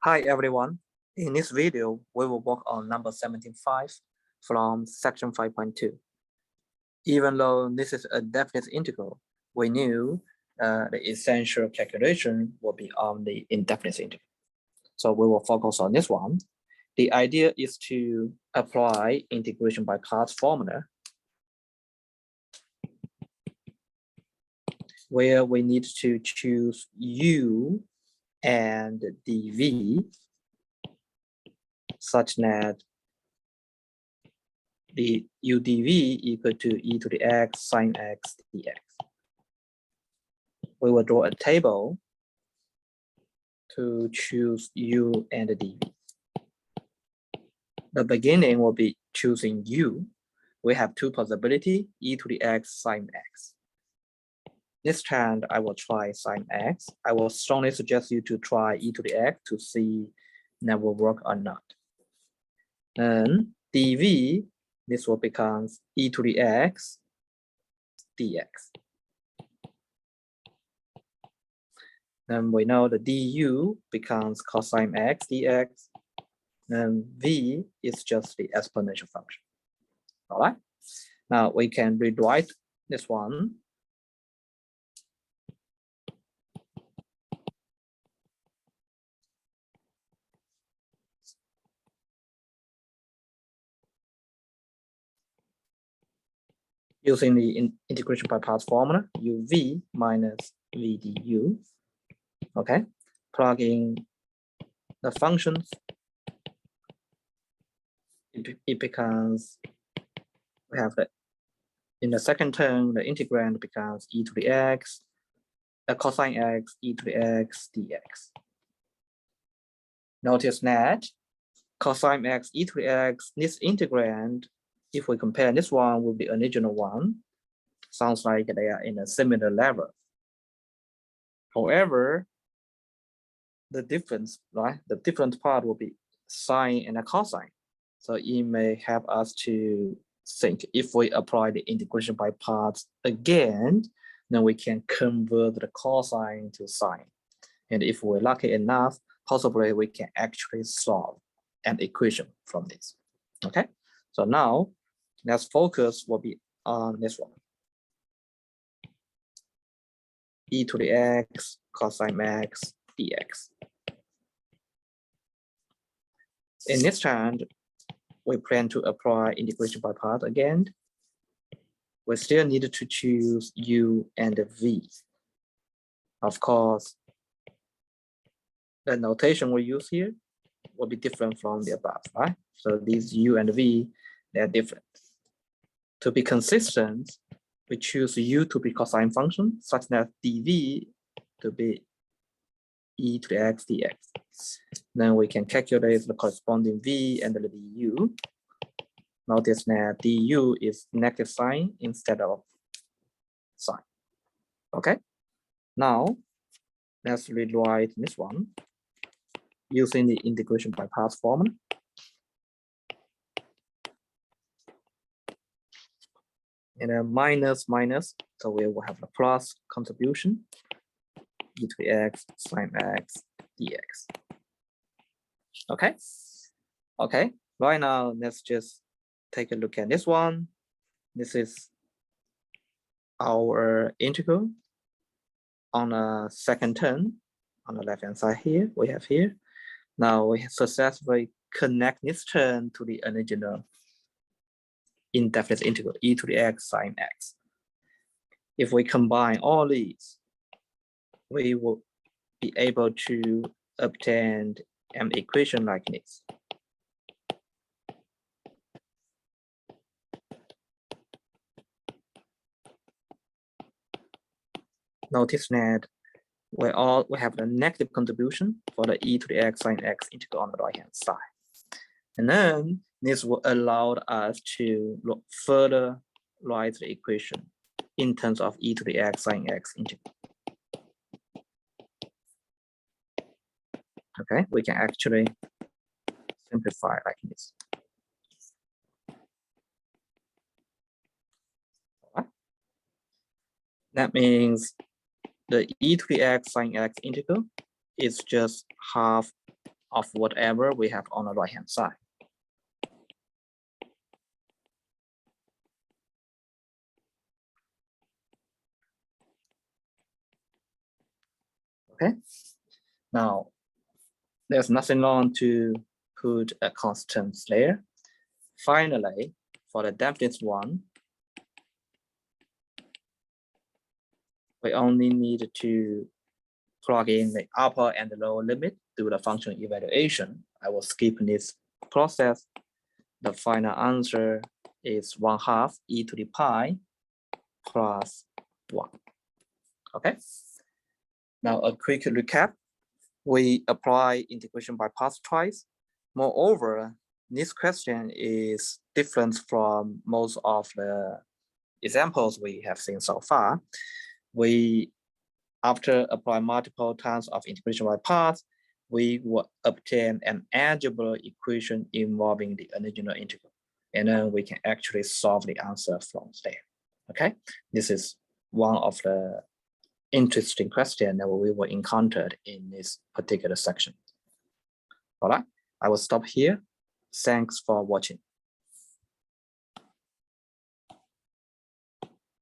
Hi everyone. In this video, we will work on number 75 from section 5.2. Even though this is a definite integral, we knew the essential calculation will be on the indefinite integral. So we will focus on this one. The idea is to apply integration by parts formula, where we need to choose u and dv such that the udv equal to e to the x sine x dx. We will draw a table to choose u and dv. The beginning will be choosing u. We have two possibilities, e to the x sine x. This time I will try sine x. I will strongly suggest you to try e to the x to see that will work or not. And dv, this will become e to the x dx. Then we know the du becomes cosine x dx, and v is just the exponential function. All right. Now we can rewrite this one. Using the integration by parts formula, uv minus v du. Okay, plug in the functions. It becomes, we have the, in the second term, the integrand becomes e to the x, cosine x, e to the x dx. Notice that cosine x, e to the x, this integrand, if we compare this one with the original one, sounds like they are in a similar level. However, the difference, right? The different part will be sine and a cosine. So it may help us to think if we apply the integration by parts again, then we can convert the cosine to sine. And if we're lucky enough, possibly we can actually solve an equation from this. Okay, so now let's focus will be on this one. E to the x cosine x dx. In this chart, we plan to apply integration by part again. We still need to choose u and v. Of course, the notation we use here will be different from the above, right? So these u and v, they're different. To be consistent, we choose u to be cosine function such that dv to be e to the x dx. Then we can calculate the corresponding v and the du. Notice that du is negative sign instead of sign. Okay, now let's rewrite this one using the integration by parts formula. And then minus, so we will have the plus contribution, e to the x sine x dx. Okay, okay, right now let's just take a look at this one. This is our integral on a second term on the left hand side here. We have here. Now we successfully connect this term to the original indefinite integral e to the x sine x. If we combine all these, we will be able to obtain an equation like this. Notice that we have a negative contribution for the e to the x sine x integral on the right hand side. And then this will allow us to further write the equation in terms of e to the x sine x integral. Okay, we can actually simplify like this. Right. That means the e to the x sine x integral is just half of whatever we have on the right-hand side. Okay, now there's nothing wrong to put a constant there. Finally, for the dampness one, we only need to plug in the upper and the lower limit to the function evaluation. I will skip this process. The final answer is 1/2 e to the pi plus 1. Okay. Now a quick recap. We apply integration by parts twice. Moreover, this question is different from most of the examples we have seen so far. After applying multiple times of integration by parts, we will obtain an algebra equation involving the original integral. And then we can actually solve the answer from there. Okay, this is one of the interesting questions that we will encounter in this particular section. All right, I will stop here. Thanks for watching.